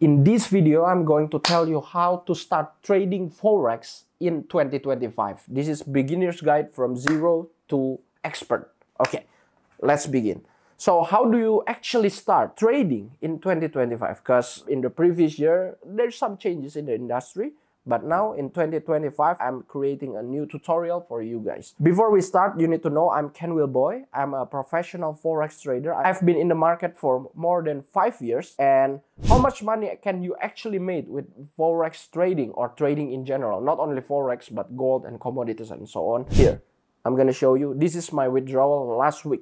In this video, I'm going to tell you how to start trading Forex in 2025. This is beginner's guide from zero to expert. Okay, let's begin. So how do you actually start trading in 2025? Because in the previous year, there's some changes in the industry. But now in 2025, I'm creating a new tutorial for you guys. Before we start, you need to know I'm Kenwilboy. I'm a professional Forex trader. I've been in the market for more than 5 years. And how much money can you actually make with Forex trading or trading in general? Not only Forex, but gold and commodities and so on. Here, I'm gonna show you. This is my withdrawal last week.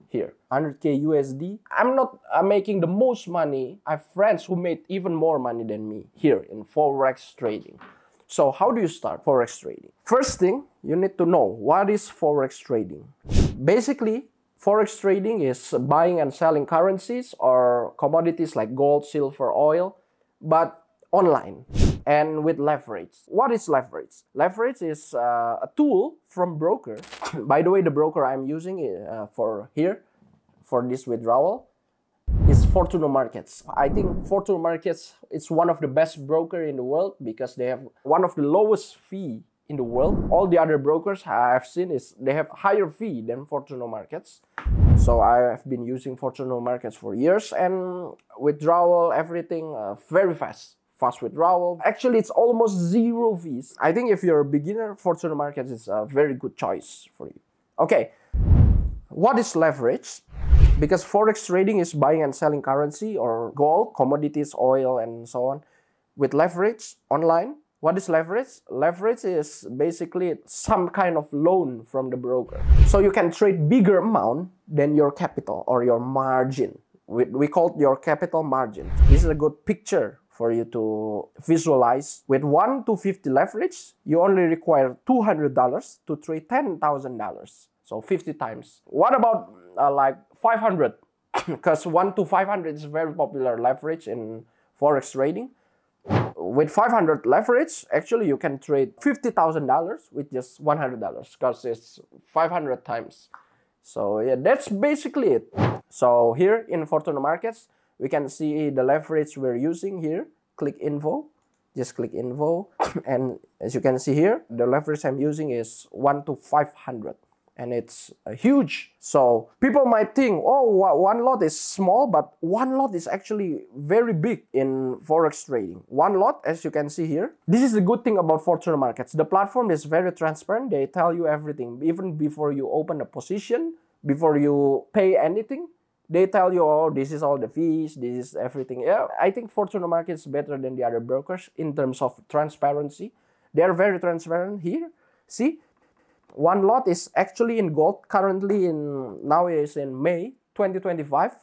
Here, 100k USD. I'm not making the most money. I have friends who made even more money than me here in Forex trading. So how do you start Forex trading? First thing, you need to know what is Forex trading. Basically, Forex trading is buying and selling currencies or commodities like gold, silver, oil, but online and with leverage. What is leverage? Leverage is a tool from broker. By the way, the broker I'm using for this withdrawal is Fortuna Markets. I think Fortuna Markets is one of the best broker in the world because they have one of the lowest fee in the world. All the other brokers I've seen is they have higher fee than Fortuna Markets. So I have been using Fortuna Markets for years, and withdrawal, everything very fast withdrawal. Actually, it's almost zero fees. I think if you're a beginner, Fortuna Markets is a very good choice for you. Okay, what is leverage? Because Forex trading is buying and selling currency or gold, commodities, oil, and so on with leverage online. What is leverage? Leverage is basically some kind of loan from the broker. So you can trade bigger amount than your capital or your margin. We call it your capital margin. This is a good picture for you to visualize. With 1 to 50 leverage, you only require $200 to trade $10,000. So 50 times. What about like 500? Because 1 to 500 is very popular leverage in Forex trading. With 500 leverage, actually you can trade $50,000 with just $100 because it's 500 times. So yeah, that's basically it. So here in Fortuna Markets, we can see the leverage we're using here. Click info, just click info. And as you can see here, the leverage I'm using is 1 to 500. And it's huge. So people might think, oh, one lot is small, but one lot is actually very big in Forex trading. One lot, as you can see here, this is the good thing about Fortuna Markets. The platform is very transparent. They tell you everything. Even before you open a position, before you pay anything, they tell you, oh, this is all the fees, this is everything. Yeah, I think Fortuna Markets is better than the other brokers in terms of transparency. They are very transparent here. See? One lot is actually in gold. Currently, now is in May 2025.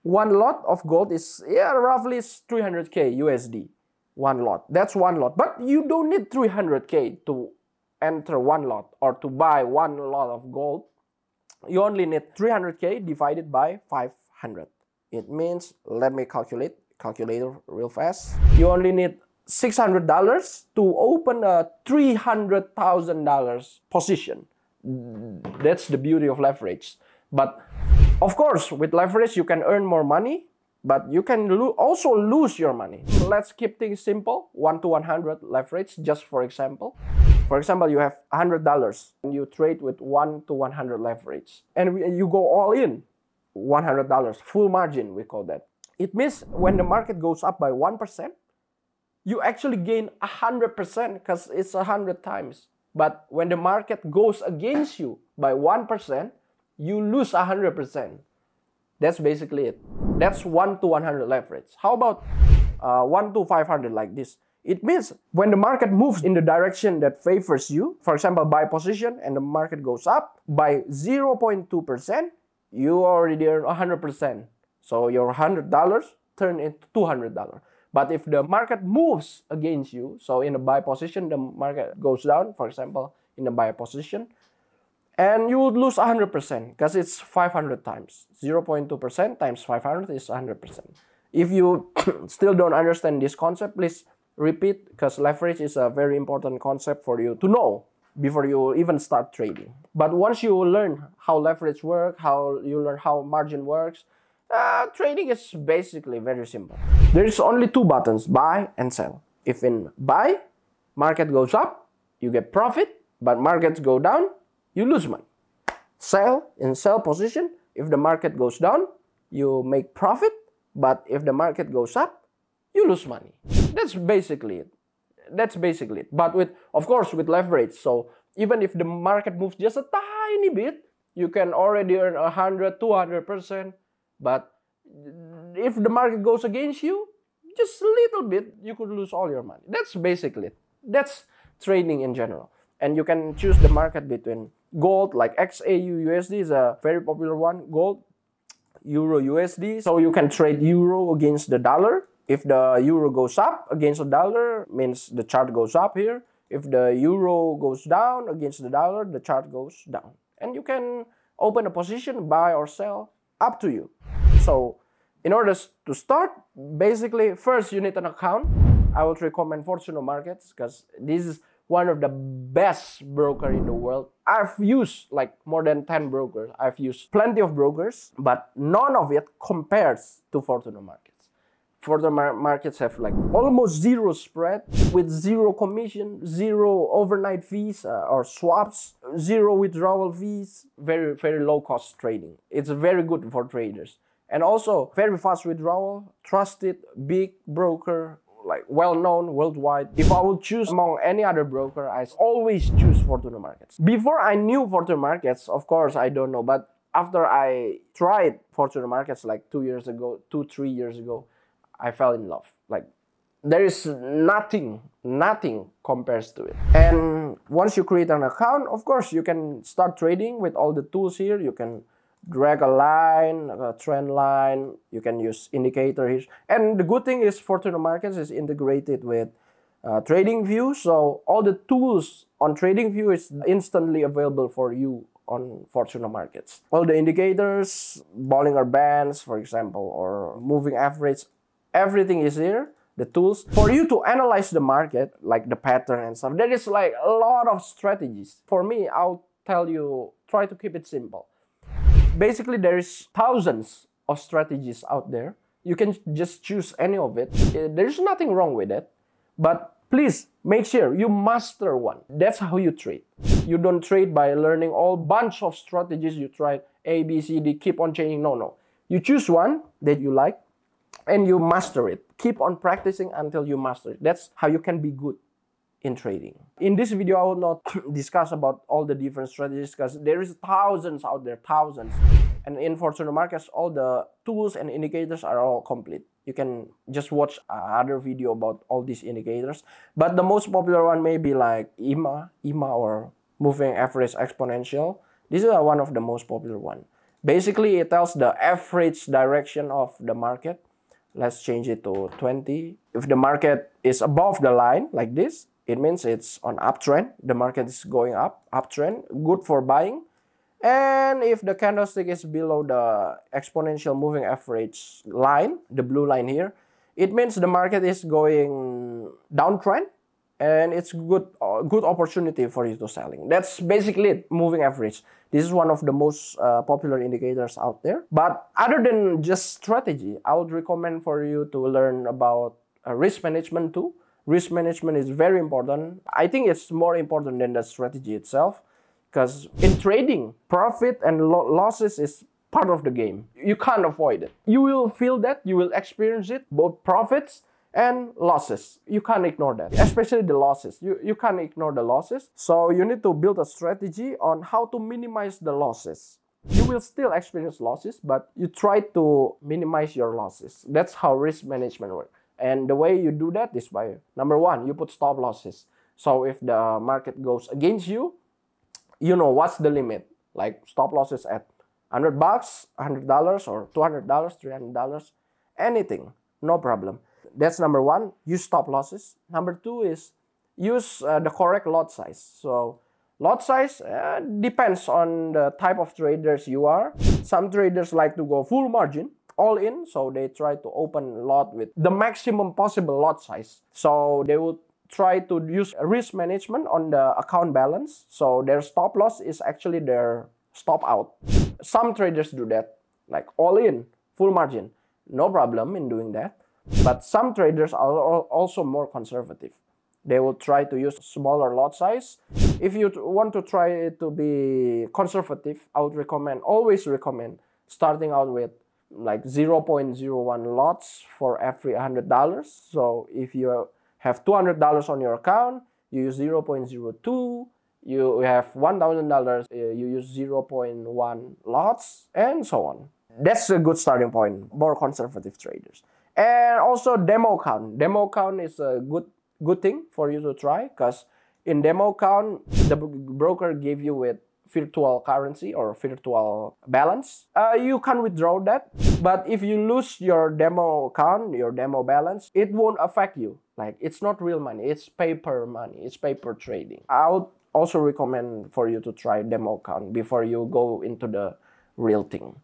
One lot of gold is roughly 300k USD. One lot. That's one lot. But you don't need 300k to enter one lot or to buy one lot of gold. You only need 300k divided by 500. It means, let me calculator real fast. You only need $600 to open a $300,000 position. That's the beauty of leverage. But of course, with leverage, you can earn more money, but you can also lose your money. Let's keep things simple. 1 to 100 leverage, just for example. For example, you have $100 and you trade with 1 to 100 leverage. And you go all in, $100, full margin, we call that. It means when the market goes up by 1%, you actually gain 100% because it's 100 times. But when the market goes against you by 1%, you lose 100%. That's basically it. That's 1 to 100 leverage. How about 1 to 500 like this? It means when the market moves in the direction that favors you, for example, buy position and the market goes up by 0.2%, you already earn 100%. So your $100 turn into $200. But if the market moves against you, so in a buy position, the market goes down, for example, in a buy position, and you would lose 100% because it's 500 times. 0.2% times 500 is 100%. If you still don't understand this concept, please repeat, because leverage is a very important concept for you to know before you even start trading. But once you learn how leverage works, how you learn how margin works, Trading is basically very simple. There is only two buttons, buy and sell. If in buy, market goes up, you get profit, but markets go down, you lose money. Sell, in sell position, if the market goes down, you make profit, but if the market goes up, you lose money. That's basically it. But of course, with leverage. So even if the market moves just a tiny bit, you can already earn 100, 200%. But if the market goes against you, just a little bit, you could lose all your money. That's basically it. That's trading in general. And you can choose the market between gold, like XAU USD is a very popular one, gold, Euro USD. So you can trade Euro against the dollar. If the Euro goes up against the dollar, means the chart goes up here. If the Euro goes down against the dollar, the chart goes down. And you can open a position, buy or sell, up to you. So in order to start, basically, first you need an account. I would recommend Fortune Markets because this is one of the best broker in the world. I've used like more than 10 brokers. I've used plenty of brokers, but none of it compares to Fortune Markets. Fortune Markets have like almost zero spread with zero commission, zero overnight fees or swaps, zero withdrawal fees, very, very low cost trading. It's very good for traders. And also very fast withdrawal, trusted, big broker, like well-known worldwide. If I would choose among any other broker, I always choose Fortune Markets. Before I knew Fortune Markets, of course, I don't know, but after I tried Fortune Markets like 3 years ago, I fell in love. Like there is nothing compares to it. And once you create an account, of course, you can start trading with all the tools here. You can drag a line, a trend line, you can use indicator here. And the good thing is Fortune Markets is integrated with TradingView. So all the tools on TradingView is instantly available for you on Fortune Markets. All the indicators, Bollinger Bands, for example, or moving average, everything is here. The tools for you to analyze the market, like the pattern and stuff. There is like a lot of strategies. For me, I'll tell you, try to keep it simple. Basically, there is thousands of strategies out there. You can just choose any of it. There's nothing wrong with it. But please make sure you master one. That's how you trade. You don't trade by learning all bunch of strategies. You try A, B, C, D, keep on changing. No. You choose one that you like and you master it. Keep on practicing until you master it. That's how you can be good in trading. In this video, I will not discuss about all the different strategies because there is thousands out there, thousands. And in Fortune Markets, all the tools and indicators are all complete. You can just watch other video about all these indicators. But the most popular one may be like EMA or Moving Average Exponential. This is one of the most popular one. Basically, it tells the average direction of the market. Let's change it to 20. If the market is above the line like this, it means it's on uptrend. The market is going up, uptrend, good for buying. And if the candlestick is below the exponential moving average line, the blue line here, it means the market is going downtrend and it's good opportunity for you to selling. That's basically it, moving average. This is one of the most popular indicators out there. But other than just strategy, I would recommend for you to learn about risk management too. Risk management is very important. I think it's more important than the strategy itself because in trading, profit and losses is part of the game. You can't avoid it. You will feel that, you will experience it, both profits and losses. You can't ignore that, especially the losses. You can't ignore the losses. So you need to build a strategy on how to minimize the losses. You will still experience losses, but you try to minimize your losses. That's how risk management works. And the way you do that is by, number one, you put stop losses. So if the market goes against you, you know what's the limit. Like stop losses at $100, $100 or $200, $300, anything, no problem. That's number one, use stop losses. Number two is use the correct lot size. So lot size depends on the type of traders you are. Some traders like to go full margin, all in, so they try to open a lot with the maximum possible lot size. So they will try to use risk management on the account balance. So their stop loss is actually their stop out. Some traders do that, like all in, full margin. No problem in doing that. But some traders are also more conservative. They will try to use smaller lot size. If you want to try to be conservative, I would always recommend starting out with like 0.01 lots for every $100. So if you have $200 on your account, you use 0.02. You have $1,000, you use 0.1 lots, and so on. That's a good starting point, more conservative traders. And also demo count. Demo count is a good thing for you to try, because in demo count, the broker gave you with virtual currency or virtual balance. You can withdraw that, but if you lose your demo account, your demo balance, it won't affect you. Like, it's not real money, it's paper money, it's paper trading. I would also recommend for you to try demo account before you go into the real thing.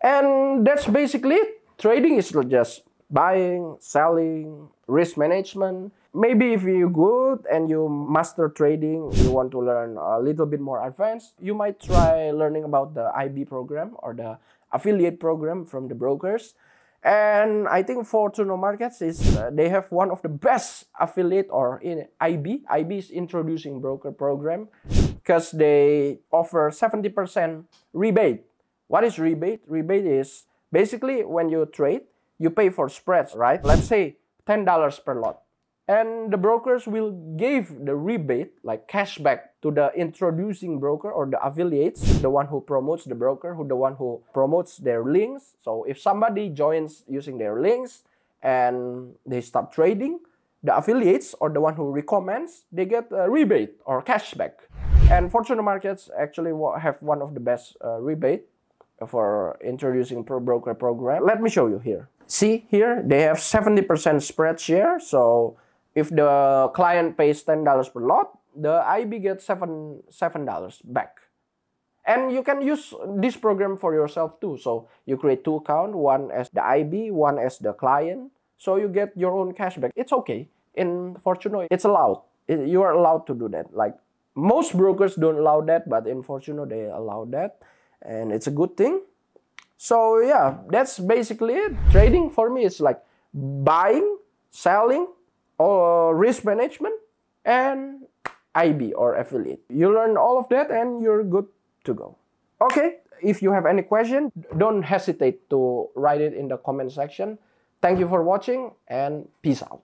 And that's basically it. Trading is just buying, selling, risk management. Maybe if you're good and you master trading, you want to learn a little bit more advanced, you might try learning about the IB program or the affiliate program from the brokers. And I think Fortuna Markets they have one of the best affiliate or in IB. IB is introducing broker program, because they offer 70% rebate. What is rebate? Rebate is basically when you trade, you pay for spreads, right? Let's say $10 per lot. And the brokers will give the rebate, like cashback, to the introducing broker or the affiliates, the one who promotes the broker, the one who promotes their links. So if somebody joins using their links and they start trading, the affiliates or the one who recommends, they get a rebate or cashback. And Fortuna Markets actually have one of the best rebate for introducing broker program. Let me show you here. See here, they have 70% spread share. So if the client pays $10 per lot, the IB gets $7 back. And you can use this program for yourself too. So you create two accounts, one as the IB, one as the client. So you get your own cashback. It's okay. In Fortuna, it's allowed. You are allowed to do that. Like, most brokers don't allow that, but in Fortuna, they allow that. And it's a good thing. So yeah, that's basically it. Trading for me is like buying, selling, or risk management, and IB or affiliate. You learn all of that and you're good to go. Okay, if you have any question, don't hesitate to write it in the comment section. Thank you for watching and peace out.